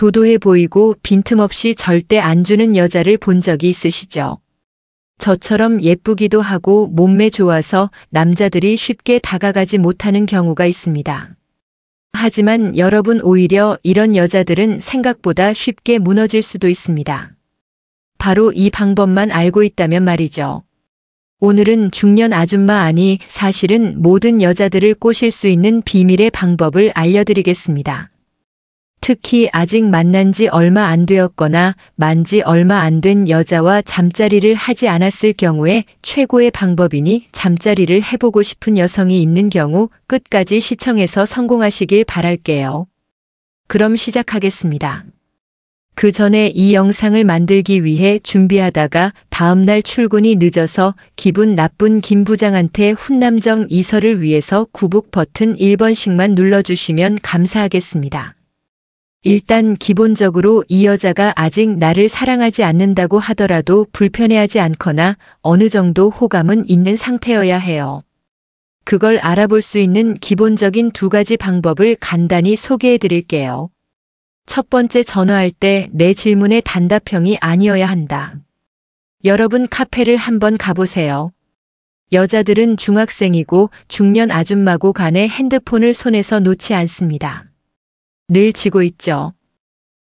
도도해 보이고 빈틈없이 절대 안 주는 여자를 본 적이 있으시죠? 저처럼 예쁘기도 하고 몸매 좋아서 남자들이 쉽게 다가가지 못하는 경우가 있습니다. 하지만 여러분, 오히려 이런 여자들은 생각보다 쉽게 무너질 수도 있습니다. 바로 이 방법만 알고 있다면 말이죠. 오늘은 중년 아줌마, 아니 사실은 모든 여자들을 꼬실 수 있는 비밀의 방법을 알려드리겠습니다. 특히 아직 만난 지 얼마 안 되었거나 만지 얼마 안 된 여자와 잠자리를 하지 않았을 경우에 최고의 방법이니, 잠자리를 해보고 싶은 여성이 있는 경우 끝까지 시청해서 성공하시길 바랄게요. 그럼 시작하겠습니다. 그 전에 이 영상을 만들기 위해 준비하다가 다음날 출근이 늦어서 기분 나쁜 김 부장한테 훈남정 이설을 위해서 구독 버튼 1번씩만 눌러주시면 감사하겠습니다. 일단 기본적으로 이 여자가 아직 나를 사랑하지 않는다고 하더라도 불편해하지 않거나 어느 정도 호감은 있는 상태여야 해요. 그걸 알아볼 수 있는 기본적인 2가지 방법을 간단히 소개해 드릴게요. 첫 번째, 전화할 때 내 질문에 단답형이 아니어야 한다. 여러분, 카페를 한번 가보세요. 여자들은 중학생이고 중년 아줌마고 간에 핸드폰을 손에서 놓지 않습니다. 늘 쥐고 있죠.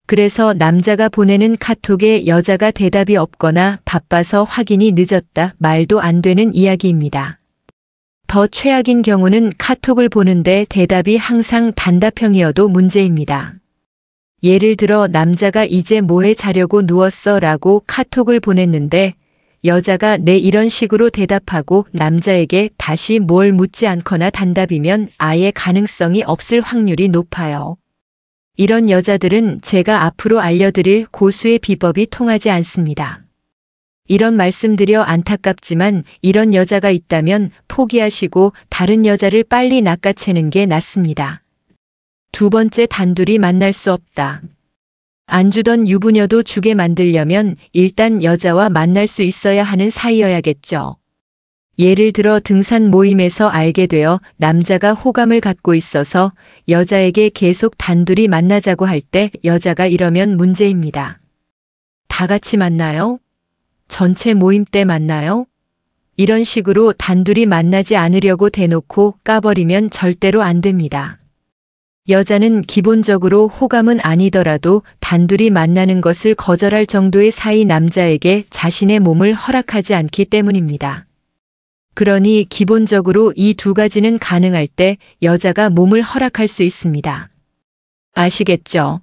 그래서 남자가 보내는 카톡에 여자가 대답이 없거나 바빠서 확인이 늦었다, 말도 안 되는 이야기입니다. 더 최악인 경우는 카톡을 보는데 대답이 항상 단답형이어도 문제입니다. 예를 들어 남자가 이제 뭐해, 자려고 누웠어 라고 카톡을 보냈는데 여자가 네 이런 식으로 대답하고 남자에게 다시 뭘 묻지 않거나 단답이면 아예 가능성이 없을 확률이 높아요. 이런 여자들은 제가 앞으로 알려드릴 고수의 비법이 통하지 않습니다. 이런 말씀드려 안타깝지만 이런 여자가 있다면 포기하시고 다른 여자를 빨리 낚아채는 게 낫습니다. 2번째, 단둘이 만날 수 없다. 안 주던 유부녀도 주게 만들려면 일단 여자와 만날 수 있어야 하는 사이여야겠죠. 예를 들어 등산 모임에서 알게 되어 남자가 호감을 갖고 있어서 여자에게 계속 단둘이 만나자고 할 때 여자가 이러면 문제입니다. 다 같이 만나요? 전체 모임 때 만나요? 이런 식으로 단둘이 만나지 않으려고 대놓고 까버리면 절대로 안 됩니다. 여자는 기본적으로 호감은 아니더라도 단둘이 만나는 것을 거절할 정도의 사이 남자에게 자신의 몸을 허락하지 않기 때문입니다. 그러니 기본적으로 이 2가지는 가능할 때 여자가 몸을 허락할 수 있습니다. 아시겠죠?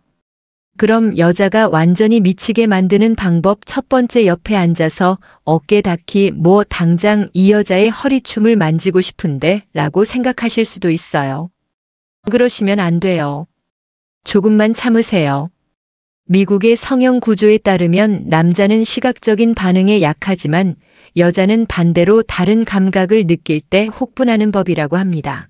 그럼 여자가 완전히 미치게 만드는 방법, 첫 번째, 옆에 앉아서 어깨 닿기. 뭐 당장 이 여자의 허리춤을 만지고 싶은데 라고 생각하실 수도 있어요. 그러시면 안 돼요. 조금만 참으세요. 미국의 성형 구조에 따르면 남자는 시각적인 반응에 약하지만 여자는 반대로 다른 감각을 느낄 때 혹분하는 법이라고 합니다.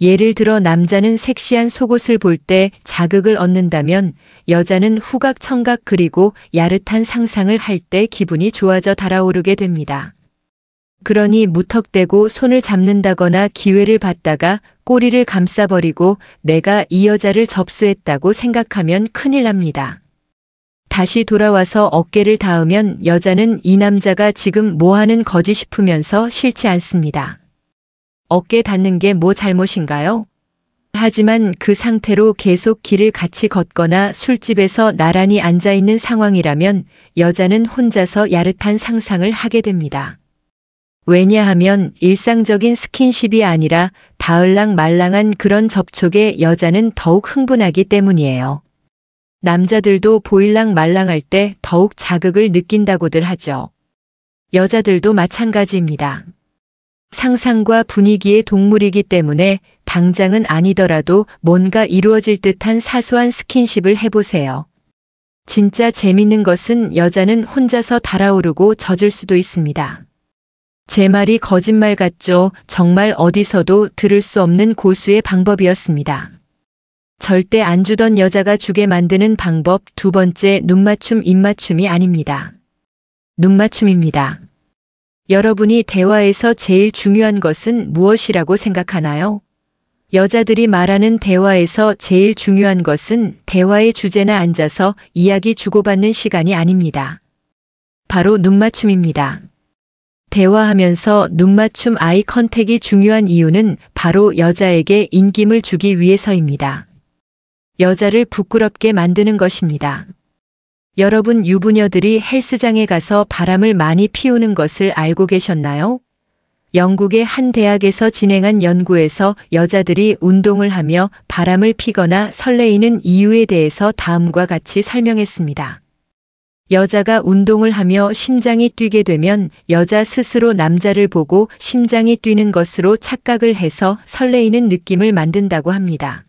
예를 들어 남자는 섹시한 속옷을 볼 때 자극을 얻는다면 여자는 후각, 청각 그리고 야릇한 상상을 할 때 기분이 좋아져 달아오르게 됩니다. 그러니 무턱대고 손을 잡는다거나 기회를 받다가 꼬리를 감싸버리고 내가 이 여자를 접수했다고 생각하면 큰일 납니다. 다시 돌아와서 어깨를 닿으면 여자는 이 남자가 지금 뭐하는 거지 싶으면서 싫지 않습니다. 어깨 닿는 게 뭐 잘못인가요? 하지만 그 상태로 계속 길을 같이 걷거나 술집에서 나란히 앉아있는 상황이라면 여자는 혼자서 야릇한 상상을 하게 됩니다. 왜냐하면 일상적인 스킨십이 아니라 닿을랑 말랑한 그런 접촉에 여자는 더욱 흥분하기 때문이에요. 남자들도 보일랑 말랑할 때 더욱 자극을 느낀다고들 하죠. 여자들도 마찬가지입니다. 상상과 분위기의 동물이기 때문에 당장은 아니더라도 뭔가 이루어질 듯한 사소한 스킨십을 해보세요. 진짜 재밌는 것은 여자는 혼자서 달아오르고 젖을 수도 있습니다. 제 말이 거짓말 같죠? 정말 어디서도 들을 수 없는 고수의 방법이었습니다. 절대 안 주던 여자가 주게 만드는 방법, 2번째, 눈맞춤, 입맞춤이 아닙니다. 눈맞춤입니다. 여러분이 대화에서 제일 중요한 것은 무엇이라고 생각하나요? 여자들이 말하는 대화에서 제일 중요한 것은 대화의 주제나 앉아서 이야기 주고받는 시간이 아닙니다. 바로 눈맞춤입니다. 대화하면서 눈맞춤 아이 컨택이 중요한 이유는 바로 여자에게 인김을 주기 위해서입니다. 여자를 부끄럽게 만드는 것입니다. 여러분 유부녀들이 헬스장에 가서 바람을 많이 피우는 것을 알고 계셨나요? 영국의 한 대학에서 진행한 연구에서 여자들이 운동을 하며 바람을 피거나 설레이는 이유에 대해서 다음과 같이 설명했습니다. 여자가 운동을 하며 심장이 뛰게 되면 여자 스스로 남자를 보고 심장이 뛰는 것으로 착각을 해서 설레이는 느낌을 만든다고 합니다.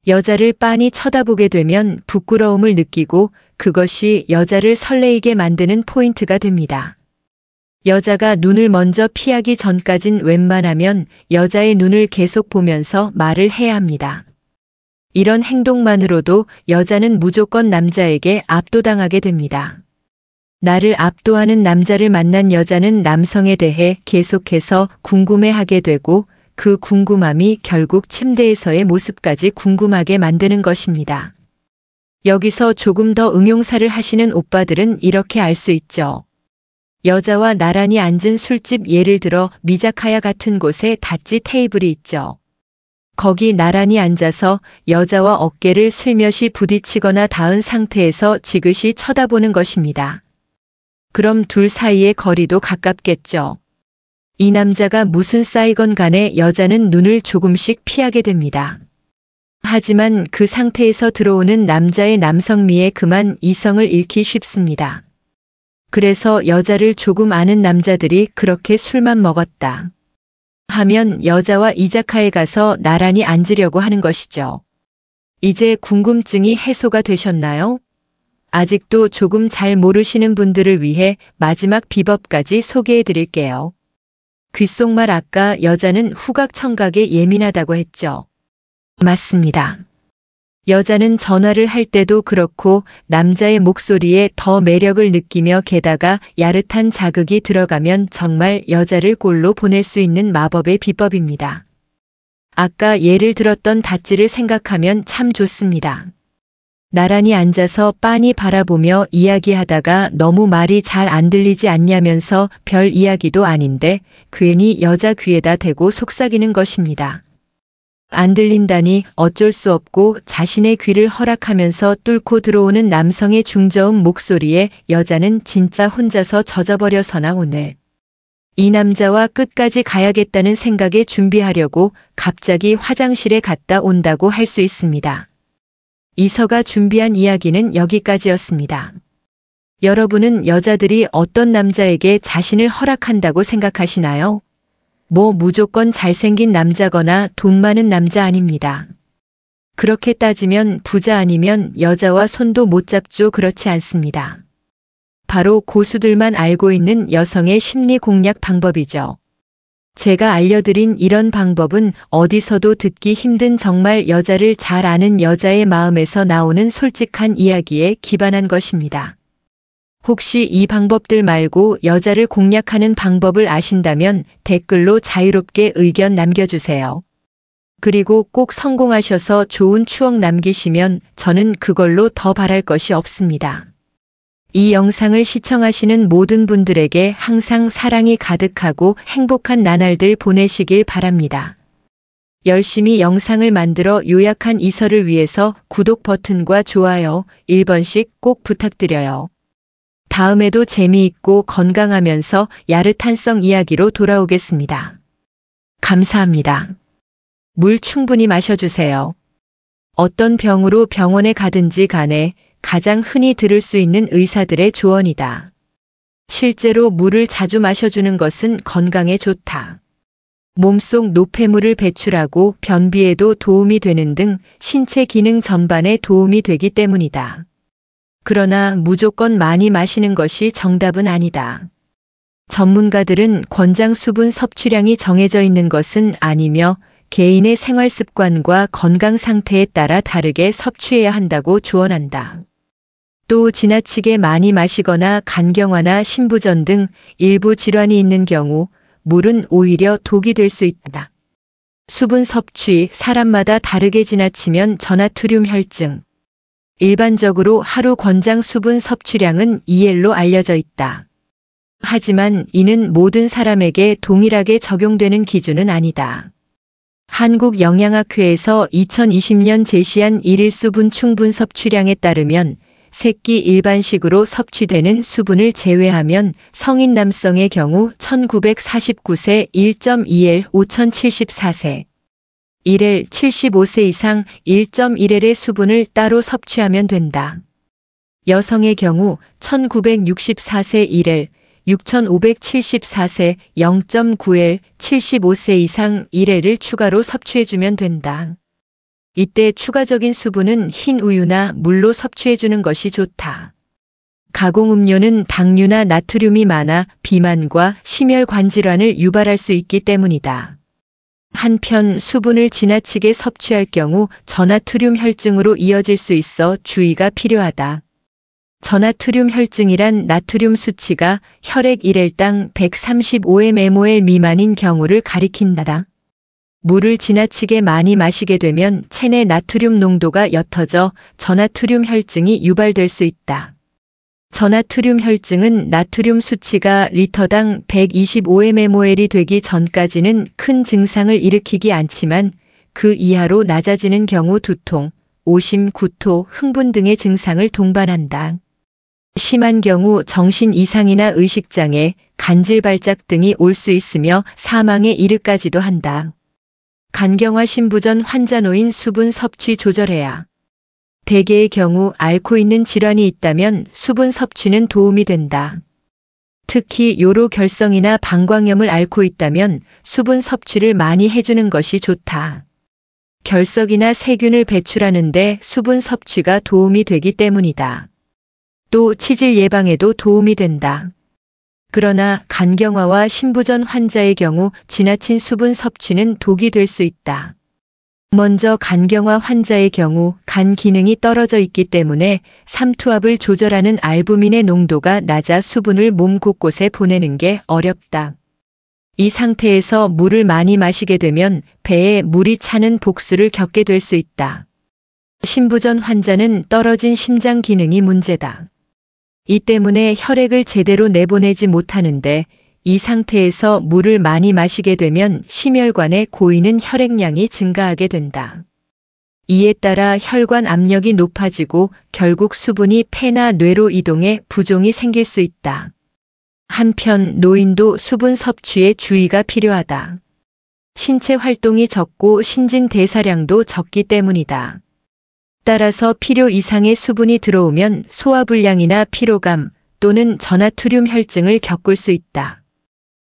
여자를 빤히 쳐다보게 되면 부끄러움을 느끼고 그것이 여자를 설레이게 만드는 포인트가 됩니다. 여자가 눈을 먼저 피하기 전까진 웬만하면 여자의 눈을 계속 보면서 말을 해야 합니다. 이런 행동만으로도 여자는 무조건 남자에게 압도당하게 됩니다. 나를 압도하는 남자를 만난 여자는 남성에 대해 계속해서 궁금해하게 되고 그 궁금함이 결국 침대에서의 모습까지 궁금하게 만드는 것입니다. 여기서 조금 더 응용사를 하시는 오빠들은 이렇게 알 수 있죠. 여자와 나란히 앉은 술집 예를 들어 미자카야 같은 곳에 닷지 테이블이 있죠. 거기 나란히 앉아서 여자와 어깨를 슬며시 부딪히거나 닿은 상태에서 지그시 쳐다보는 것입니다. 그럼 둘 사이의 거리도 가깝겠죠. 이 남자가 무슨 싸이건 간에 여자는 눈을 조금씩 피하게 됩니다. 하지만 그 상태에서 들어오는 남자의 남성미에 그만 이성을 잃기 쉽습니다. 그래서 여자를 조금 아는 남자들이 그렇게 술만 먹었다 하면 여자와 이자카에 가서 나란히 앉으려고 하는 것이죠. 이제 궁금증이 해소가 되셨나요? 아직도 조금 잘 모르시는 분들을 위해 마지막 비법까지 소개해 드릴게요. 귓속말 아까 여자는 후각 청각에 예민하다고 했죠. 맞습니다. 여자는 전화를 할 때도 그렇고 남자의 목소리에 더 매력을 느끼며 게다가 야릇한 자극이 들어가면 정말 여자를 꼴로 보낼 수 있는 마법의 비법입니다. 아까 예를 들었던 닷지를 생각하면 참 좋습니다. 나란히 앉아서 빤히 바라보며 이야기하다가 너무 말이 잘 안 들리지 않냐면서 별 이야기도 아닌데 괜히 여자 귀에다 대고 속삭이는 것입니다. 안 들린다니 어쩔 수 없고 자신의 귀를 허락하면서 뚫고 들어오는 남성의 중저음 목소리에 여자는 진짜 혼자서 젖어버려서나 오늘 이 남자와 끝까지 가야겠다는 생각에 준비하려고 갑자기 화장실에 갔다 온다고 할 수 있습니다. 이서가 준비한 이야기는 여기까지였습니다. 여러분은 여자들이 어떤 남자에게 자신을 허락한다고 생각하시나요? 뭐 무조건 잘생긴 남자거나 돈 많은 남자 아닙니다. 그렇게 따지면 부자 아니면 여자와 손도 못 잡죠. 그렇지 않습니다. 바로 고수들만 알고 있는 여성의 심리 공략 방법이죠. 제가 알려드린 이런 방법은 어디서도 듣기 힘든 정말 여자를 잘 아는 여자의 마음에서 나오는 솔직한 이야기에 기반한 것입니다. 혹시 이 방법들 말고 여자를 공략하는 방법을 아신다면 댓글로 자유롭게 의견 남겨주세요. 그리고 꼭 성공하셔서 좋은 추억 남기시면 저는 그걸로 더 바랄 것이 없습니다. 이 영상을 시청하시는 모든 분들에게 항상 사랑이 가득하고 행복한 나날들 보내시길 바랍니다. 열심히 영상을 만들어 요약한 이서를 위해서 구독 버튼과 좋아요 1번씩 꼭 부탁드려요. 다음에도 재미있고 건강하면서 야릇한성 이야기로 돌아오겠습니다. 감사합니다. 물 충분히 마셔주세요. 어떤 병으로 병원에 가든지 간에 가장 흔히 들을 수 있는 의사들의 조언이다. 실제로 물을 자주 마셔주는 것은 건강에 좋다. 몸속 노폐물을 배출하고 변비에도 도움이 되는 등 신체 기능 전반에 도움이 되기 때문이다. 그러나 무조건 많이 마시는 것이 정답은 아니다. 전문가들은 권장 수분 섭취량이 정해져 있는 것은 아니며 개인의 생활 습관과 건강 상태에 따라 다르게 섭취해야 한다고 조언한다. 또 지나치게 많이 마시거나 간경화나 신부전 등 일부 질환이 있는 경우 물은 오히려 독이 될 수 있다. 수분 섭취 사람마다 다르게 지나치면 저나트륨 혈증. 일반적으로 하루 권장 수분 섭취량은 2L로 알려져 있다. 하지만 이는 모든 사람에게 동일하게 적용되는 기준은 아니다. 한국영양학회에서 2020년 제시한 1일 수분 충분 섭취량에 따르면 새끼 일반식으로 섭취되는 수분을 제외하면 성인 남성의 경우 1949세 1.2L 5074세, 1L 75세 이상 1.1L의 수분을 따로 섭취하면 된다. 여성의 경우 1964세 1L, 6574세 0.9L, 75세 이상 1L을 추가로 섭취해주면 된다. 이때 추가적인 수분은 흰 우유나 물로 섭취해주는 것이 좋다. 가공음료는 당류나 나트륨이 많아 비만과 심혈관 질환을 유발할 수 있기 때문이다. 한편 수분을 지나치게 섭취할 경우 저나트륨 혈증으로 이어질 수 있어 주의가 필요하다. 저나트륨 혈증이란 나트륨 수치가 혈액 1L당 135mmol 미만인 경우를 가리킨다. 물을 지나치게 많이 마시게 되면 체내 나트륨 농도가 옅어져 저나트륨 혈증이 유발될 수 있다. 저나트륨 혈증은 나트륨 수치가 리터당 125mmol이 되기 전까지는 큰 증상을 일으키지 않지만 그 이하로 낮아지는 경우 두통, 오심, 구토, 흥분 등의 증상을 동반한다. 심한 경우 정신 이상이나 의식장애, 간질발작 등이 올 수 있으며 사망에 이르까지도 한다. 간경화 신부전 환자노인 수분 섭취 조절해야. 대개의 경우 앓고 있는 질환이 있다면 수분 섭취는 도움이 된다. 특히 요로 결성이나 방광염을 앓고 있다면 수분 섭취를 많이 해주는 것이 좋다. 결석이나 세균을 배출하는데 수분 섭취가 도움이 되기 때문이다. 또 치질 예방에도 도움이 된다. 그러나 간경화와 신부전 환자의 경우 지나친 수분 섭취는 독이 될 수 있다. 먼저 간경화 환자의 경우 간 기능이 떨어져 있기 때문에 삼투압을 조절하는 알부민의 농도가 낮아 수분을 몸 곳곳에 보내는 게 어렵다. 이 상태에서 물을 많이 마시게 되면 배에 물이 차는 복수를 겪게 될 수 있다. 신부전 환자는 떨어진 심장 기능이 문제다. 이 때문에 혈액을 제대로 내보내지 못하는데 이 상태에서 물을 많이 마시게 되면 심혈관에 고이는 혈액량이 증가하게 된다. 이에 따라 혈관 압력이 높아지고 결국 수분이 폐나 뇌로 이동해 부종이 생길 수 있다. 한편 노인도 수분 섭취에 주의가 필요하다. 신체 활동이 적고 신진대사량도 적기 때문이다. 따라서 필요 이상의 수분이 들어오면 소화불량이나 피로감 또는 저나트륨 혈증을 겪을 수 있다.